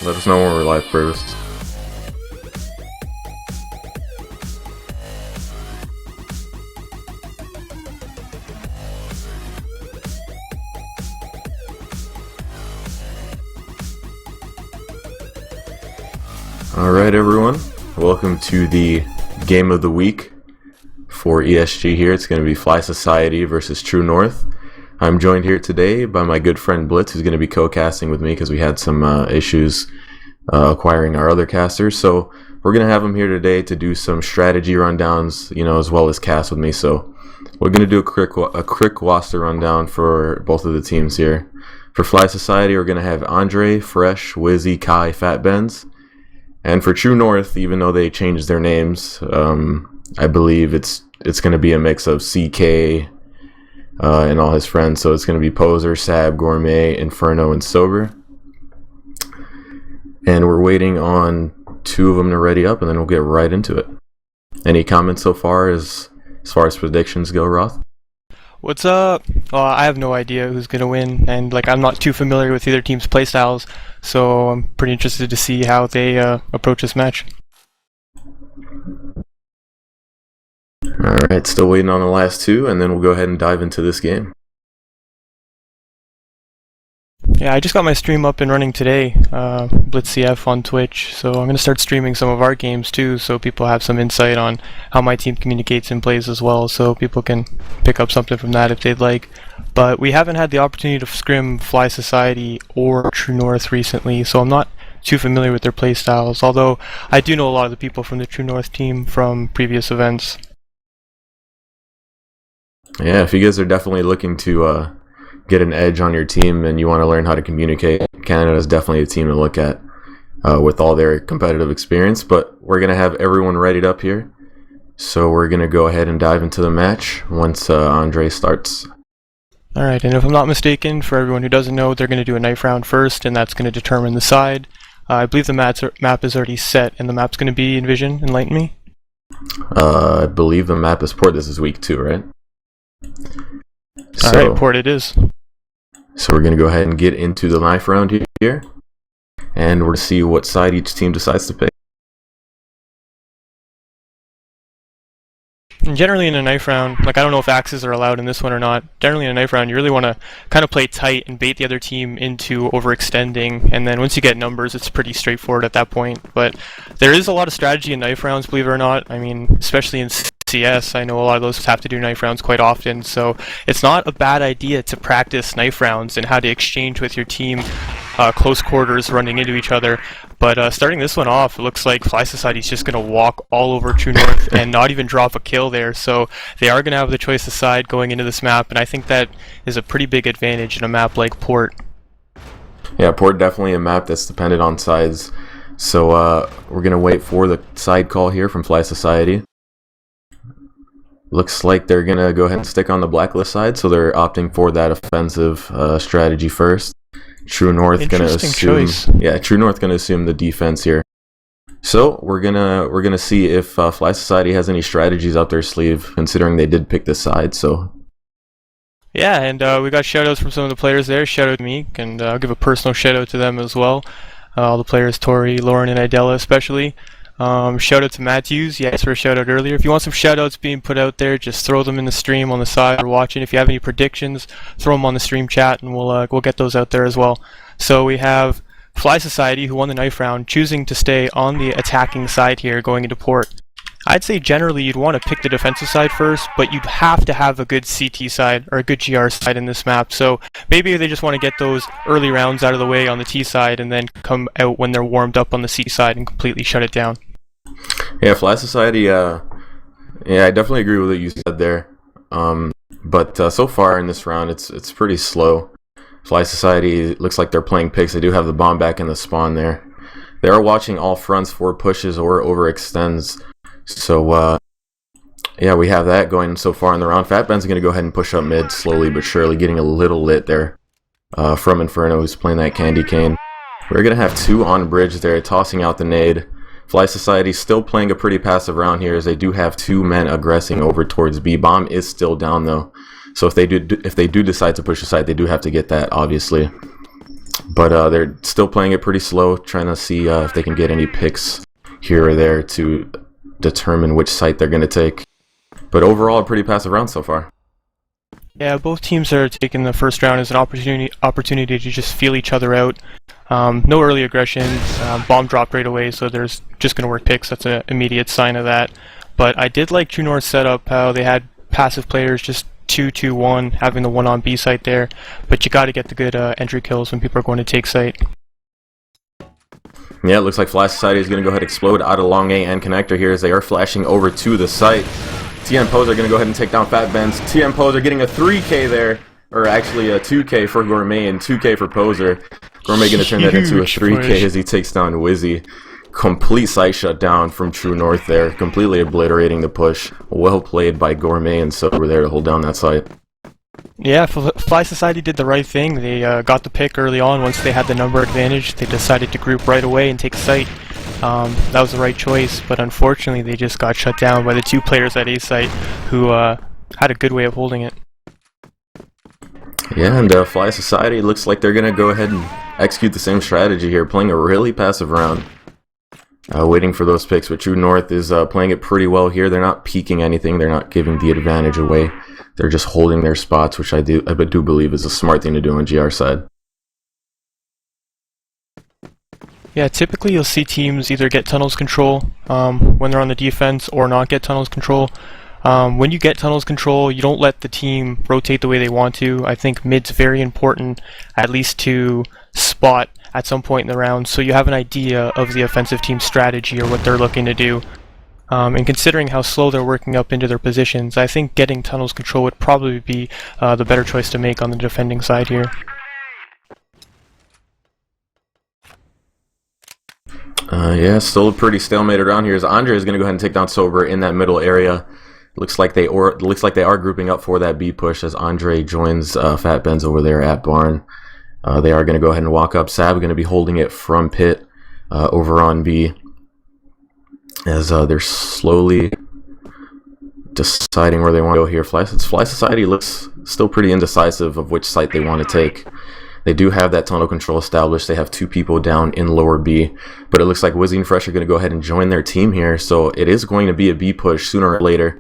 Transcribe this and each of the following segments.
Let us know when we're live first. Alright everyone, welcome to the game of the week for ESG here. It's going to be Fly Society versus True North. I'm joined here today by my good friend Blitz, who's going to be co-casting with me because we had some issues acquiring our other casters. So we're going to have him here today to do some strategy rundowns, as well as cast with me. So we're going to do a quick roster rundown for both of the teams here. For Fly Society, we're going to have Andre, Fresh, Wizzy, Kai, Fat Benz. And for True North, even though they changed their names, I believe it's going to be a mix of CK and all his friends. So it's going to be Poser, Sab, Gourmet, Inferno, and Sober. And we're waiting on two of them to ready up, and then we'll get right into it. Any comments so far as far as predictions go, Roth? What's up? I have no idea who's going to win, and I'm not too familiar with either team's playstyles, so I'm pretty interested to see how they approach this match. Alright, still waiting on the last two, and then we'll go ahead and dive into this game. Yeah, I just got my stream up and running today, BlitzCF on Twitch, so I'm going to start streaming some of our games too, so people have some insight on how my team communicates and plays as well, so people can pick up something from that if they'd like. But we haven't had the opportunity to scrim Fly Society or True North recently, so I'm not too familiar with their playstyles, although I do know a lot of the people from the True North team from previous events. Yeah, if you guys are definitely looking to get an edge on your team and you want to learn how to communicate, Canada is definitely a team to look at with all their competitive experience. But we're going to have everyone readied up here. So we're going to go ahead and dive into the match once Andre starts. Alright, and if I'm not mistaken, for everyone who doesn't know, they're going to do a knife round first, and that's going to determine the side. I believe the map is already set, and the map's going to be Envision. Enlighten me? I believe the map is port. This is week 2, right? Alright, port it is. So we're going to go ahead and get into the knife round here, and we'll see what side each team decides to pick. And generally in a knife round, I don't know if axes are allowed in this one or not, generally in a knife round you really want to kind of play tight and bait the other team into overextending, and then once you get numbers it's pretty straightforward at that point. But there is a lot of strategy in knife rounds, believe it or not. I mean, especially in CS, I know a lot of those have to do knife rounds quite often, so it's not a bad idea to practice knife rounds and how to exchange with your team, close quarters, running into each other. But starting this one off, it looks like Fly Society's just going to walk all over True North and not even drop a kill there, so they are going to have the choice of side going into this map, and I think that is a pretty big advantage in a map like Port. Yeah, Port definitely a map that's dependent on sides, so we're going to wait for the side call here from Fly Society. Looks like they're going to go ahead and stick on the blacklist side, so they're opting for that offensive strategy first. True North going to assume, True North going to assume the defense here. So we're gonna see if Fly Society has any strategies up their sleeve, considering they did pick this side. So yeah, and we got shoutouts from some of the players there. Shout out to Meek, and I'll give a personal shout out to them as well. All the players, Tori, Lauren, and Idella especially. Shout out to Matthews. Yes, for a shout out earlier. If you want some shout outs being put out there, just throw them in the stream on the side or watching. If you have any predictions, throw them on the stream chat, and we'll get those out there as well. So we have Fly Society, who won the knife round, choosing to stay on the attacking side here going into port. I'd say generally you'd want to pick the defensive side first, but you'd have to have a good CT side or a good GR side in this map. So maybe they just want to get those early rounds out of the way on the T side and then come out when they're warmed up on the C side and completely shut it down. Yeah, Fly Society, I definitely agree with what you said there. But so far in this round, it's pretty slow. Fly Society looks like they're playing picks. They do have the bomb back in the spawn there. They are watching all fronts for pushes or overextends. So, we have that going so far in the round. Fat Ben's going to go ahead and push up mid slowly but surely, getting a little lit there from Inferno, who's playing that candy cane. We're going to have two on bridge there, tossing out the nade. Fly Society still playing a pretty passive round here, as they do have two men aggressing over towards B. Bomb is still down though, so if they do decide to push aside, they do have to get that, obviously. but they're still playing it pretty slow, trying to see if they can get any picks here or there to determine which site they're going to take. But overall, a pretty passive round so far. Yeah, both teams are taking the first round as an opportunity to just feel each other out. No early aggression, bomb dropped right away, so there's just going to work picks. That's an immediate sign of that. But I did like True North's setup, how they had passive players just 2-2-1, having the 1 on B site there. But you got to get the good entry kills when people are going to take site. Yeah, it looks like Fly Society is going to go ahead and explode out of long A and connector here as they are flashing over to the site. TN Pose are going to go ahead and take down Fat Benz. TN Pose are getting a 3K there, or actually a 2K for Gourmet and 2K for Poser. Gourmet going to turn that into a 3K as he takes down Wizzy. Complete site shutdown from True North there, completely obliterating the push. Well played by Gourmet and Sober there to hold down that site. Yeah, Fly Society did the right thing. They got the pick early on. Once they had the number advantage, they decided to group right away and take site. That was the right choice, but unfortunately they just got shut down by the 2 players at A site who had a good way of holding it. Yeah, and Fly Society looks like they're going to go ahead and execute the same strategy here, playing a really passive round. Waiting for those picks, but True North is playing it pretty well here. They're not peeking anything. They're not giving the advantage away. They're just holding their spots, which I do believe is a smart thing to do on GR side. Yeah, typically you'll see teams either get tunnels control when they're on the defense or not get tunnels control. When you get tunnels control, you don't let the team rotate the way they want to. I think mid's very important, at least to spot at some point in the round, so you have an idea of the offensive team's strategy or what they're looking to do. And considering how slow they're working up into their positions, I think getting tunnels control would probably be the better choice to make on the defending side here. Yeah, still a pretty stalemated round here as Andre is going to go ahead and take down Sober in that middle area. Looks like they are grouping up for that B push as Andre joins Fat Benz over there at Barn. They are going to go ahead and walk up. Sab going to be holding it from pit over on B as they're slowly deciding where they want to go here. Fly Society looks still pretty indecisive of which site they want to take. They do have that tunnel control established. They have 2 people down in lower B, but it looks like Wizzy and Fresh are going to go ahead and join their team here, so it is going to be a B push sooner or later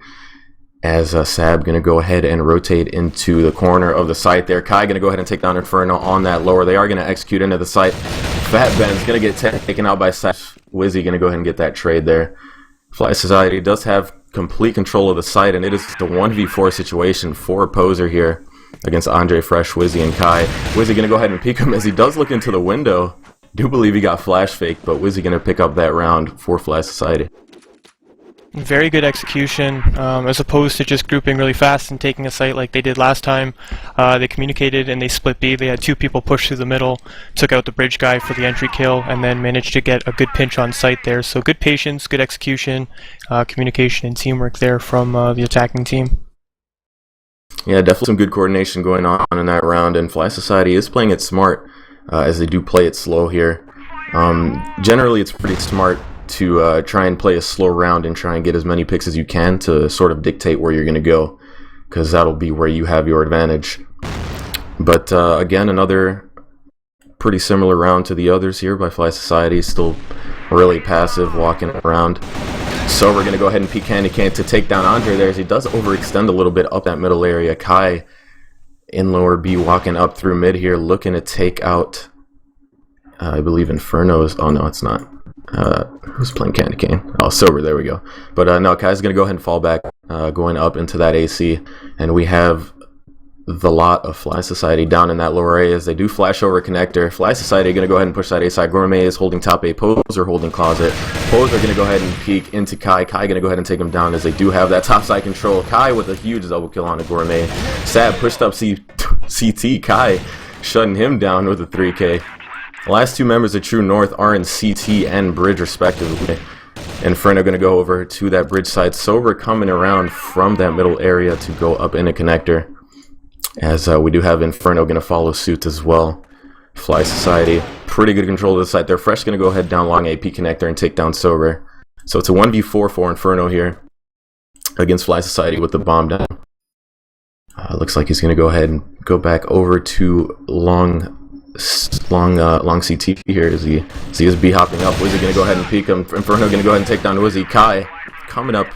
as Sab going to go ahead and rotate into the corner of the site there. Kai going to go ahead and take down Inferno on that lower. They are going to execute into the site. Fat Ben's going to get taken out by Sab. Wizzy going to go ahead and get that trade there. Fly Society does have complete control of the site, and it is the 1v4 situation for Poser here against Andre, Fresh, Wizzy, and Kai. Wizzy going to go ahead and peek him as he does look into the window. Do believe he got flash faked, but Wizzy going to pick up that round for Fly Society. Very good execution, as opposed to just grouping really fast and taking a site like they did last time. They communicated and they split B. They had 2 people push through the middle, took out the bridge guy for the entry kill, and then managed to get a good pinch on site there. So good patience, good execution, communication, and teamwork there from the attacking team. Yeah, definitely some good coordination going on in that round, and Fly Society is playing it smart as they do play it slow here. Generally, it's pretty smart to try and play a slow round and try and get as many picks as you can to sort of dictate where you're going to go, because that'll be where you have your advantage. But again, another pretty similar round to the others here by Fly Society, still really passive, walking around. So we're going to go ahead and peek Candy Cane to take down Andre there as he does overextend a little bit up that middle area. Kai in lower B walking up through mid here, looking to take out, I believe Inferno's, oh no, it's not. Who's playing Candy Cane? Oh, Sober, there we go. But no, Kai's going to go ahead and fall back, going up into that AC, and we have the lot of Fly Society down in that lower A as they do flash over connector. Fly Society going to go ahead and push that A side. Gourmet is holding top A. Poser holding closet. Poser going to go ahead and peek into Kai. Kai going to go ahead and take him down as they do have that top side control. Kai with a huge double kill on a Gourmet. Sab pushed up CT. Kai shutting him down with a 3K. The last 2 members of True North are in CT and Bridge respectively. Inferno going to go over to that bridge side. Sober coming around from that middle area to go up in a connector, as we do have Inferno going to follow suit as well. Fly Society, pretty good control of the site there. Fresh going to go ahead down long AP connector and take down Sober. So it's a 1v4 for Inferno here against Fly Society with the bomb down. Looks like he's going to go ahead and go back over to long long CT here. Is he B hopping up? Wizzy gonna go ahead and peek him. Inferno gonna go ahead and take down Wizzy. Kai coming up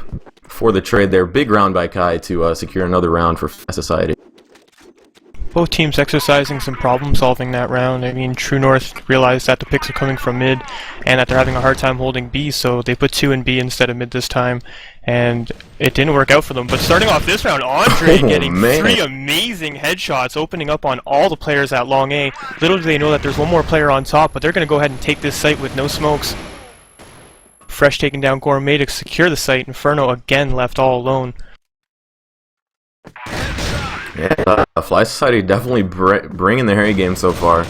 for the trade there. Big round by Kai to secure another round for Flash Society. Both teams exercising some problem solving that round. I mean, True North realized that the picks are coming from mid and that they're having a hard time holding B, so they put 2 in B instead of mid this time, and it didn't work out for them. But starting off this round, Andre getting 3 amazing headshots, opening up on all the players at long A. Little do they know that there's one more player on top, but they're going to go ahead and take this site with no smokes. Fresh taking down Gourmet to secure the site. Inferno again left all alone. Yeah, Fly Society definitely bringing the Harry game so far,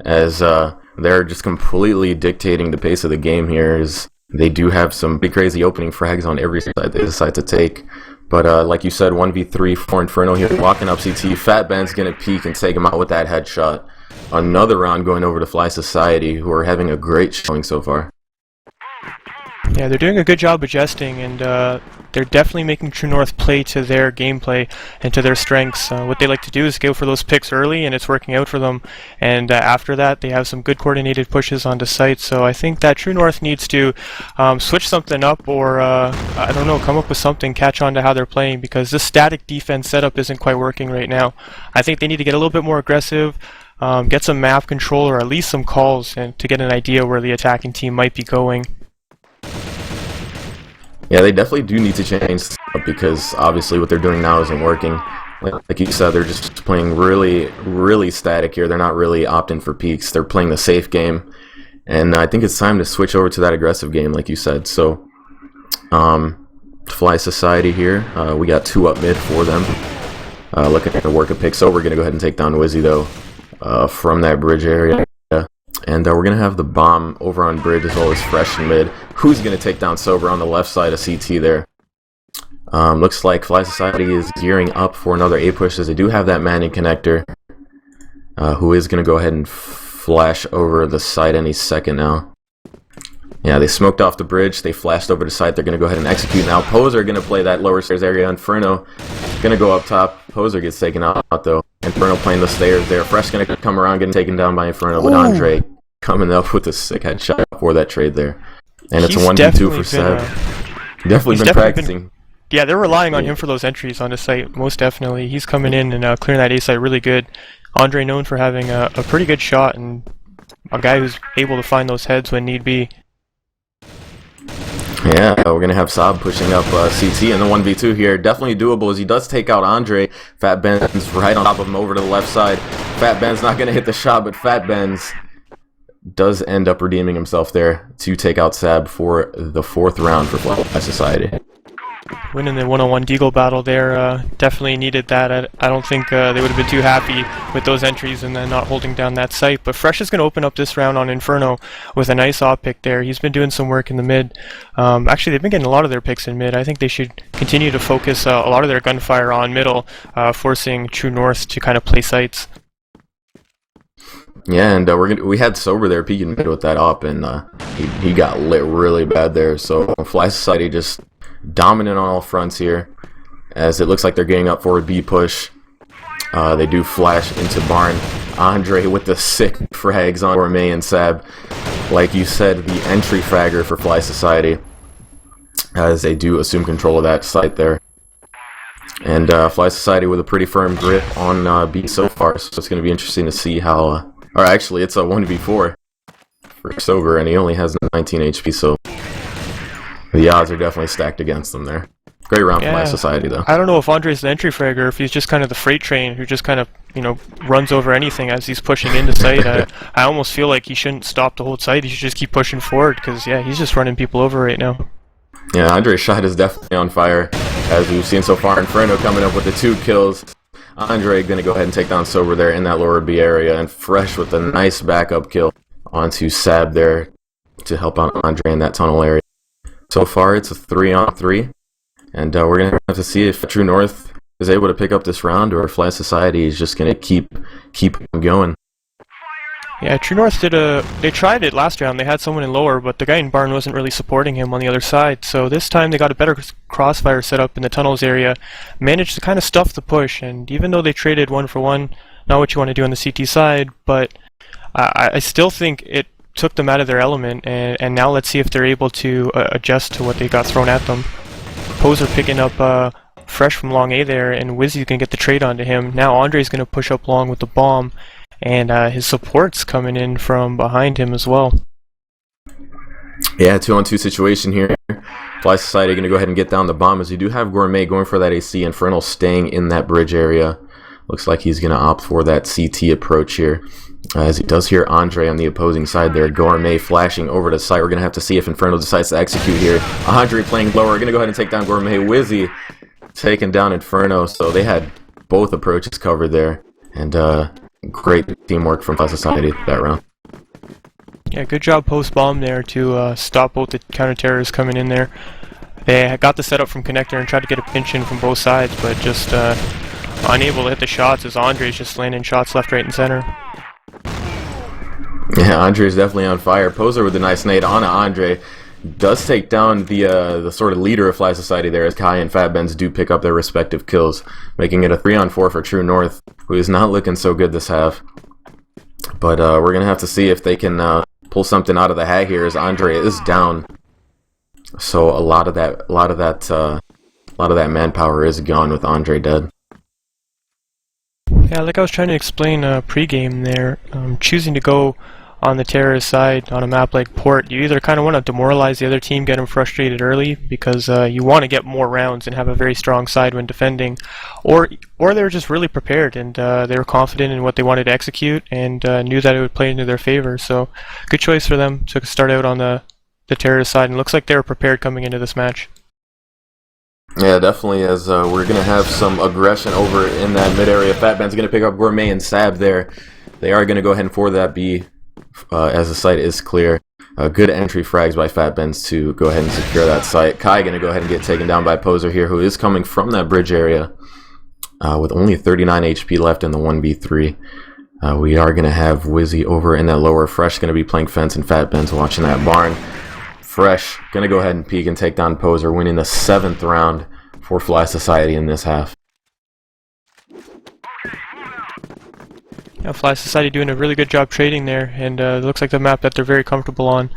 as they're just completely dictating the pace of the game here. As they do have some big crazy opening frags on every side they decide to take. But like you said, 1v3 for Inferno here, walking up CT. Fat Ben's gonna peek and take him out with that headshot. Another round going over to Fly Society, who are having a great showing so far. Yeah, they're doing a good job adjusting, and they're definitely making True North play to their gameplay and to their strengths. What they like to do is go for those picks early, and it's working out for them. And after that, they have some good coordinated pushes onto site. So I think that True North needs to switch something up, or I don't know, come up with something, catch on to how they're playing, because this static defense setup isn't quite working right now. I think they need to get a little bit more aggressive, get some map control, or at least some calls, and to get an idea where the attacking team might be going. Yeah, they definitely do need to change up, because obviously what they're doing now isn't working. Like you said, they're just playing really static here. They're not really opting for peaks. They're playing the safe game, and I think it's time to switch over to that aggressive game, like you said. So, Fly Society here, we got 2 up mid for them. Looking to work a pick, so we're gonna go ahead and take down Wizzy though from that bridge area. And we're going to have the bomb over on bridge as well as Fresh in mid. Who's going to take down Sober on the left side of CT there? Looks like Fly Society is gearing up for another A push, as they do have that Manning connector, who is going to go ahead and flash over the side any second now. Yeah, they smoked off the bridge. They flashed over the side. They're going to go ahead and execute now. Poser going to play that lower stairs area. Inferno going to go up top. Poser gets taken out though. Inferno playing the stairs there. Fresh going to come around, getting taken down by Inferno, but Andre coming up with a sick headshot for that trade there. And it's a 1v2 for Seb. Definitely been practicing. Yeah, they're relying on him for those entries on the site, most definitely. He's coming in and clearing that A site really good. Andre known for having a pretty good shot, and a guy who's able to find those heads when need be. Yeah, we're going to have Saab pushing up CT in the 1v2 here. Definitely doable, as he does take out Andre. Fat Ben's right on top of him over to the left side. Fat Ben's not going to hit the shot, but Fat Ben's does end up redeeming himself there to take out Sab for the 4th round for Fly Society. Winning the one-on-one Deagle battle there, definitely needed that. I don't think they would have been too happy with those entries and then not holding down that site. But Fresh is going to open up this round on Inferno with a nice op pick there. He's been doing some work in the mid. Actually, they've been getting a lot of their picks in mid. I think they should continue to focus a lot of their gunfire on middle, forcing True North to kind of play sites. Yeah, and we had Sober there peeking mid with that op, and he got lit really bad there. So Fly Society just dominant on all fronts here, as it looks like they're getting up for a B push. They do flash into Barn. Andre with the sick frags on Gourmet and Sab. Like you said, the entry fragger for Fly Society, as they do assume control of that site there. And Fly Society with a pretty firm grip on B so far, so it's going to be interesting to see how... or actually, it's a 1v4 for Sober, and he only has 19 HP, so the odds are definitely stacked against them there. Great round for Fly Society, though. I don't know if Andre's the entry fragger, if he's just kind of the freight train who just kind of, you know, runs over anything as he's pushing into sight. I almost feel like he shouldn't stop to hold sight. He should just keep pushing forward, because, yeah, he's just running people over right now. Yeah, Andre's shot is definitely on fire, as we've seen so far. Inferno coming up with the 2 kills. Andre going to go ahead and take down Sober there in that lower B area, and Fresh with a nice backup kill onto Sab there to help out Andre in that tunnel area. So far, it's a 3-on-3, and we're going to have to see if True North is able to pick up this round, or if Fly Society is just going to keep going. Yeah, True North they tried it last round. They had someone in lower, but the guy in Barn wasn't really supporting him on the other side. So this time they got a better crossfire set up in the tunnels area, managed to kind of stuff the push, and even though they traded 1 for 1, not what you want to do on the CT side, but I still think it took them out of their element, and now let's see if they're able to adjust to what they got thrown at them. Poser picking up fresh from long A there, and Wizzy's going to get the trade onto him. Now Andre's going to push up long with the bomb, and his support's coming in from behind him as well. Yeah, 2-on-2 situation here. Fly Society going to go ahead and get down the bomb, as you do have Gourmet going for that AC. Infernal staying in that bridge area. Looks like he's going to opt for that CT approach here, as he does hear Andre on the opposing side there. Gourmet flashing over to site. We're going to have to see if Inferno decides to execute here. Andre playing lower. Going to go ahead and take down Gourmet. Wizzy taking down Inferno. So they had both approaches covered there. And great teamwork from Fly Society that round. Yeah, good job post-bomb there to stop both the counter-terrorists coming in there. They got the setup from Connector and tried to get a pinch in from both sides, but just unable to hit the shots as Andre's just landing shots left, right, and center. Yeah, Andre's definitely on fire. Poser with a nice nade on Andre. Does take down the sort of leader of Fly Society there, as Kai and Fat Benz do pick up their respective kills, making it a 3-on-4 for True North, who is not looking so good this half. But we're going to have to see if they can pull something out of the hat here, as Andre is down. So a lot of that manpower is gone with Andre dead. Yeah, like I was trying to explain pre-game there, choosing to go on the terrorist side on a map like Port, you either kind of want to demoralize the other team, get them frustrated early, because you want to get more rounds and have a very strong side when defending, or they're just really prepared and they were confident in what they wanted to execute and knew that it would play into their favor. So good choice for them to start out on the terrorist side, and looks like they were prepared coming into this match. Yeah, definitely, as we're going to have some aggression over in that mid area. Fat Ben's going to pick up Gourmet and Sab there. They are going to go ahead and forward that B as the site is clear. Good entry frags by Fat Benz to go ahead and secure that site. Kai going to go ahead and get taken down by Poser here, who is coming from that bridge area with only 39 HP left in the 1v3. We are going to have Wizzy over in that lower. Fresh going to be playing fence, and Fat Ben's watching that barn. Fresh going to go ahead and peek and take down Poser, winning the 7th round for Fly Society in this half. Yeah, Fly Society doing a really good job trading there, and it looks like the map that they're very comfortable on.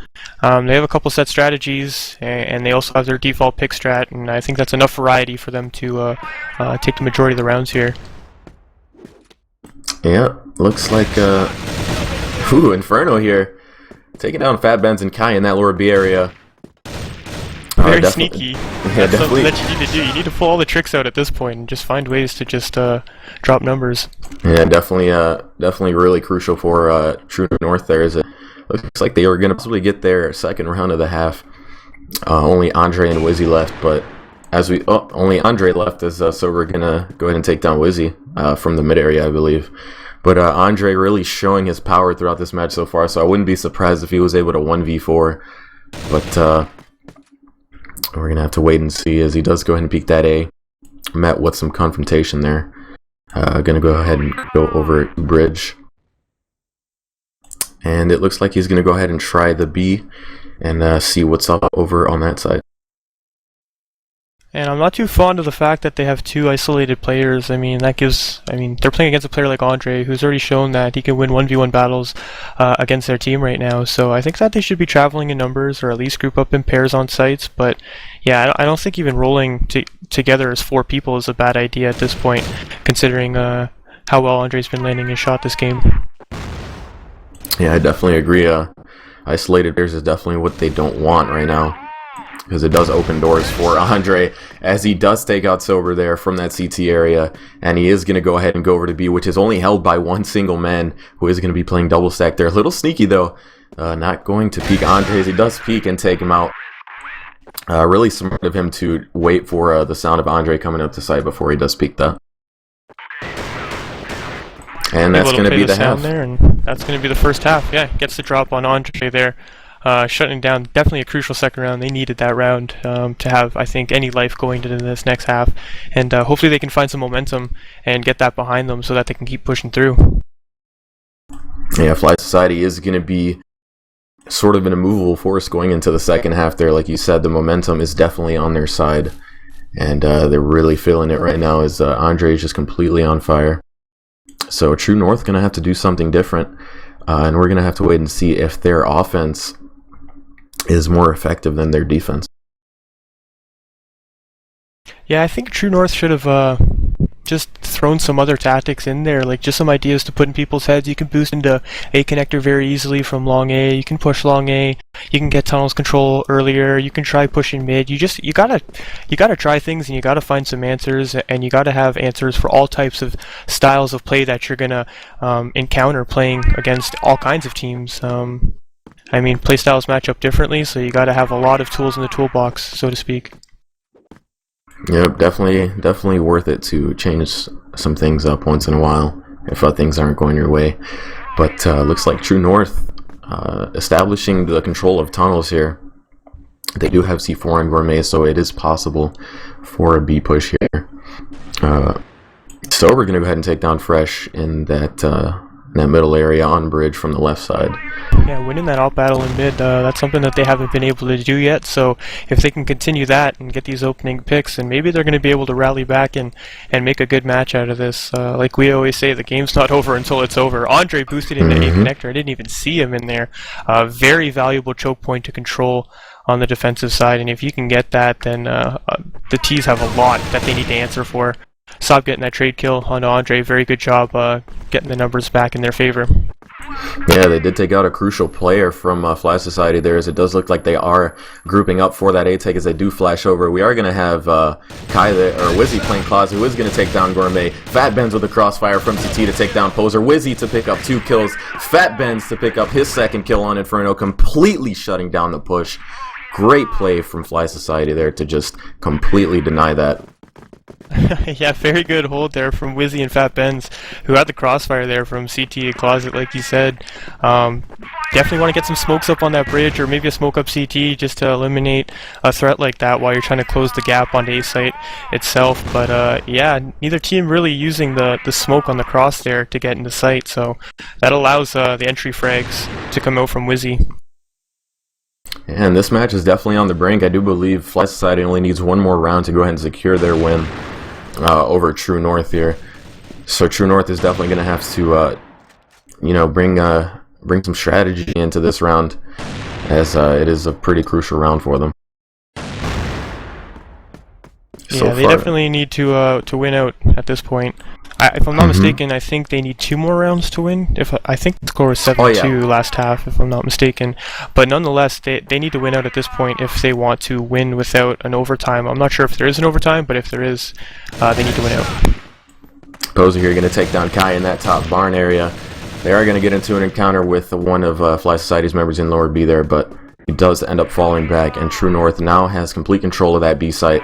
They have a couple set strategies, and they also have their default pick strat, and I think that's enough variety for them to take the majority of the rounds here. Yeah, looks like Inferno here. Taking down Fat Benz and Kai in that lower B area. Very sneaky. Yeah, That's definitely. something that you need to do. You need to pull all the tricks out at this point and just find ways to just drop numbers. Yeah, definitely really crucial for True North there. As it looks like they were going to possibly get their second round of the half. Only Andre and Wizzy left, but only Andre left, so we're going to go ahead and take down Wizzy from the mid area, I believe. But Andre really showing his power throughout this match so far, so I wouldn't be surprised if he was able to 1v4. But we're going to have to wait and see, as he does go ahead and peek that A. Met with some confrontation there. Going to go ahead and go over bridge. And it looks like he's going to go ahead and try the B and see what's up over on that side. And I'm not too fond of the fact that they have two isolated players. They're playing against a player like Andre, who's already shown that he can win 1v1 battles against their team right now. So I think that they should be traveling in numbers, or at least group up in pairs on sites. But yeah, I don't think even rolling together as 4 people is a bad idea at this point, considering how well Andre's been landing his shot this game. Yeah, I definitely agree. Isolated players is definitely what they don't want right now, because it does open doors for Andre, as he does take out Sober there from that CT area, and he is going to go ahead and go over to B, which is only held by one single man, who is going to be playing double stack there. A little sneaky though, not going to peek Andre, as he does peek and take him out. Really smart of him to wait for the sound of Andre coming up to site before he does peek that. And that's going to be the half. There, and that's going to be the first half. Yeah, gets the drop on Andre there. Shutting down definitely a crucial second round. They needed that round to have, I think, any life going into this next half, and hopefully they can find some momentum and get that behind them so that they can keep pushing through. Yeah, Fly Society is going to be sort of an immovable force going into the second half there. Like you said, the momentum is definitely on their side, and they're really feeling it right now, as Andre is just completely on fire. So True North going to have to do something different, and we're going to have to wait and see if their offense is more effective than their defense. Yeah, I think True North should have just thrown some other tactics in there, like just some ideas to put in people's heads. You can boost into A connector very easily from long A. You can push long A. You can get tunnels control earlier. You can try pushing mid. You gotta try things, and you gotta find some answers, and you gotta have answers for all types of styles of play that you're gonna encounter playing against all kinds of teams. I mean, play styles match up differently, so you gotta have a lot of tools in the toolbox, so to speak. Yep, definitely worth it to change some things up once in a while if things aren't going your way. But looks like True North establishing the control of tunnels here. They do have C4 and Gourmet, so it is possible for a B push here. So we're going to go ahead and take down Fresh in that middle area on bridge from the left side. Yeah, winning that out battle in mid, that's something that they haven't been able to do yet, so if they can continue that and get these opening picks, and maybe they're going to be able to rally back and make a good match out of this. Like we always say, the game's not over until it's over. Andre boosted into A connector. I didn't even see him in there. Very valuable choke point to control on the defensive side, and if you can get that, then the T's have a lot that they need to answer for. Stop getting that trade kill on Andre. Very good job getting the numbers back in their favor. Yeah, they did take out a crucial player from Fly Society there, as it does look like they are grouping up for that A-take as they do flash over. We are going to have Kai there, or Wizzy playing Claus, who is going to take down Gourmet. Fat Benz with a crossfire from CT to take down Poser. Wizzy to pick up 2 kills. Fat Benz to pick up his second kill on Inferno, completely shutting down the push. Great play from Fly Society there to just completely deny that. Yeah, very good hold there from Wizzy and Fat Benz, who had the crossfire there from CT Closet, like you said. Definitely want to get some smokes up on that bridge, or maybe a smoke up CT just to eliminate a threat like that while you're trying to close the gap on the A site itself. But yeah, neither team really using the smoke on the cross there to get into sight, so that allows the entry frags to come out from Wizzy. And this match is definitely on the brink. I do believe Fly Society only needs one more round to go ahead and secure their win over True North here. So True North is definitely going to have to, bring some strategy into this round, as it is a pretty crucial round for them. Yeah, they definitely need to win out at this point. If I'm not mistaken, I think they need 2 more rounds to win. I think the score was 7-2 last half, if I'm not mistaken. But nonetheless, they need to win out at this point if they want to win without an overtime. I'm not sure if there is an overtime, but if there is, they need to win out. Poser here going to take down Kai in that top barn area. They are going to get into an encounter with one of Fly Society's members in lower B there, but he does end up falling back, and True North now has complete control of that B site.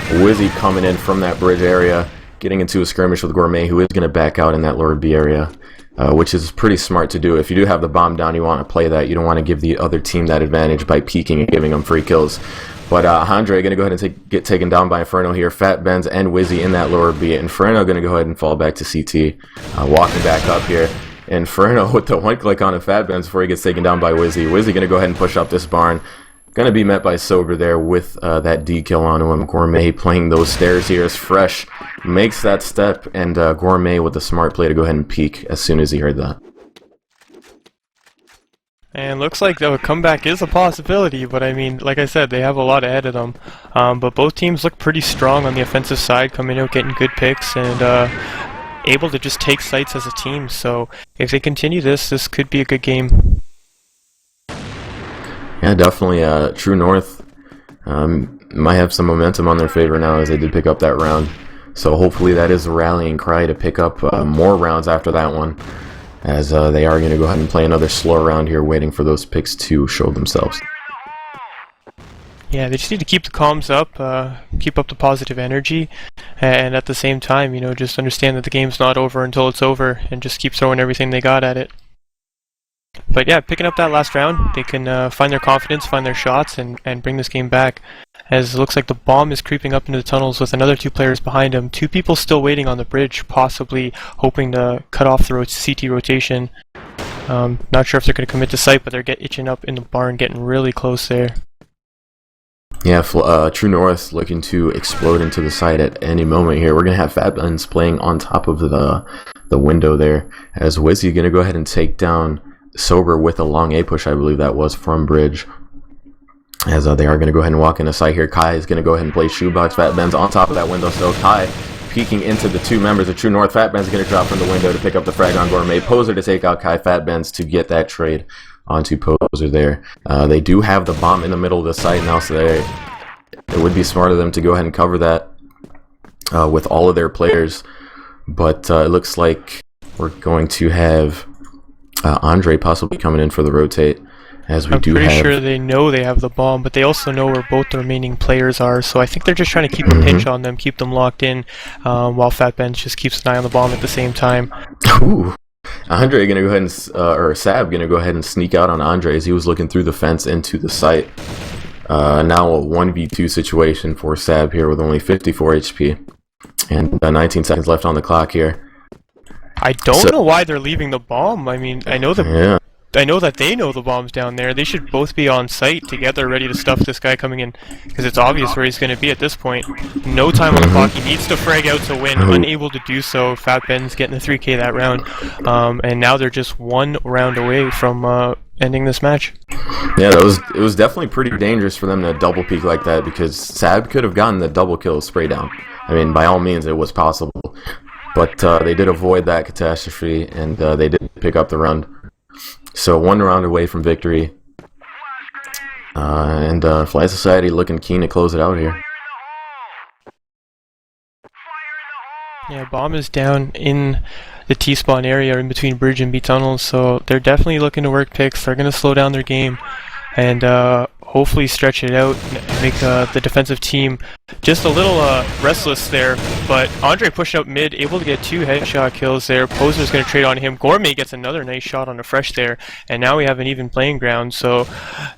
Wizzy coming in from that bridge area, getting into a skirmish with Gourmet, who is going to back out in that lower B area, which is pretty smart to do. If you do have the bomb down, you want to play that. You don't want to give the other team that advantage by peeking and giving them free kills. But Andre going to go ahead and get taken down by Inferno here. Fat Benz and Wizzy in that lower B. Inferno going to go ahead and fall back to CT. Walking back up here. Inferno with the one click on a Fat Benz before he gets taken down by Wizzy. Wizzy going to go ahead and push up this barn. Going to be met by Sober there with that D kill on him. Gourmet playing those stairs here as Fresh makes that step, and Gourmet with the smart play to go ahead and peek as soon as he heard that. And looks like the comeback is a possibility, but I mean, like I said, they have a lot ahead of them. But both teams look pretty strong on the offensive side, coming out getting good picks and able to just take sites as a team. So if they continue this could be a good game. Yeah, definitely. True North might have some momentum on their favor now, as they did pick up that round. So hopefully that is a rallying cry to pick up more rounds after that one, as they are going to go ahead and play another slow round here, waiting for those picks to show themselves. Yeah, they just need to keep the comms up, keep up the positive energy, and at the same time, just understand that the game's not over until it's over, and just keep throwing everything they got at it. But yeah, picking up that last round, they can find their confidence, find their shots, and bring this game back. As it looks like the bomb is creeping up into the tunnels with another 2 players behind him. 2 people still waiting on the bridge, possibly hoping to cut off the CT rotation. Not sure if they're going to commit to site, but they're itching up in the barn, getting really close there. Yeah, True North looking to explode into the site at any moment here. We're going to have Fat Buns playing on top of the the window there. As Wizzy going to go ahead and take down Sober with a long A push, I believe that was from Bridge. As they are going to go ahead and walk into sight here. Kai is going to go ahead and play shoebox. Fat Ben's on top of that window still. Kai peeking into the two members of True North. Fat Ben's going to drop from the window to pick up the frag on Gourmet. Poser to take out Kai. Fat Ben's to get that trade onto Poser there. They do have the bomb in the middle of the site now, so it would be smart of them to go ahead and cover that with all of their players. But it looks like we're going to have Andre possibly coming in for the rotate. As we I'm pretty sure they know they have the bomb, but they also know where both the remaining players are, so I think they're just trying to keep a pinch on them, keep them locked in, while Fat Ben just keeps an eye on the bomb at the same time. Ooh. Andre gonna go ahead and, or Sab gonna go ahead and sneak out on Andre as he was looking through the fence into the site. Now a 1v2 situation for Sab here with only 54 HP. And 19 seconds left on the clock here. I don't know why they're leaving the bomb. I mean, I know that they know the bomb's down there. They should both be on site together, ready to stuff this guy coming in, because it's obvious where he's going to be at this point. No time on the clock. He needs to frag out to win. Unable to do so. Fat Ben's getting the 3K that round, and now they're just one round away from ending this match. Yeah, it was definitely pretty dangerous for them to double peek like that, because Sab could have gotten the double kill spray down. I mean, by all means, it was possible, but they did avoid that catastrophe, and they did pick up the round. So one round away from victory, and Fly Society looking keen to close it out here. Yeah, bomb is down in the T-spawn area in between Bridge and B tunnels, so they're definitely looking to work picks. They're going to slow down their game and hopefully stretch it out and make the defensive team just a little restless there. But Andre pushing up mid, able to get 2 headshot kills there. Poser's going to trade on him. Gourmet gets another nice shot on a fresh there, and now we have an even playing ground. So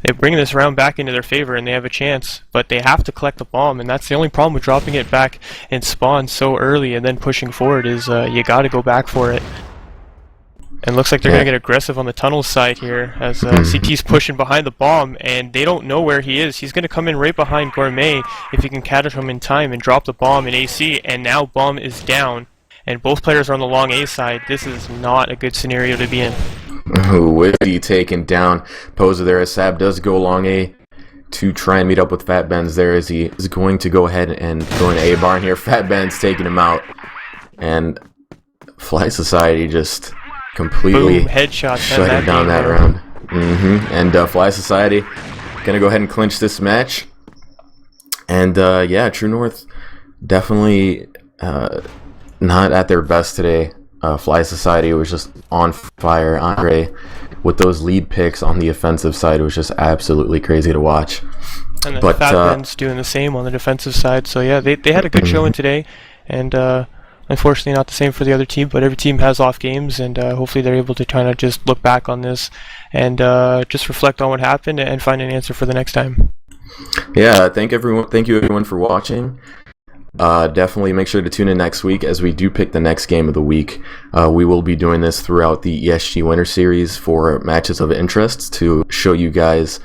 they're bringing this round back into their favor, and they have a chance. But they have to collect the bomb, and that's the only problem with dropping it back in spawn so early and then pushing forward is you got to go back for it. And looks like they're going to get aggressive on the tunnel side here as CT's pushing behind the bomb, and they don't know where he is. He's going to come in right behind Gourmet if he can catch him in time and drop the bomb in AC, and now bomb is down, and both players are on the long A side. This is not a good scenario to be in. Wizzy taken down. Poser there as Sab does go long A to try and meet up with Fat Ben's there as he is going to go ahead and go into A barn here. Fat Ben's taking him out, and Fly Society just completely headshot shutting down that round. And Fly Society gonna go ahead and clinch this match. And yeah, True North definitely not at their best today. Fly Society was just on fire. Andre with those lead picks on the offensive side was just absolutely crazy to watch. And the Fat Ben's doing the same on the defensive side. So yeah, they had a good showing today, and unfortunately not the same for the other team, but every team has off games, and hopefully they're able to kind of just look back on this and just reflect on what happened and find an answer for the next time. Yeah, thank you everyone for watching. Definitely make sure to tune in next week as we do pick the next game of the week. We will be doing this throughout the ESG Winter Series for matches of interest to show you guys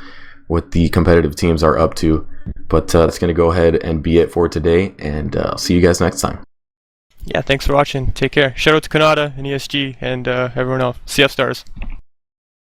what the competitive teams are up to. But that's going to go ahead and be it for today, and I'll see you guys next time. Yeah, thanks for watching. Take care. Shout out to Kanata and ESG and everyone else. CF Stars.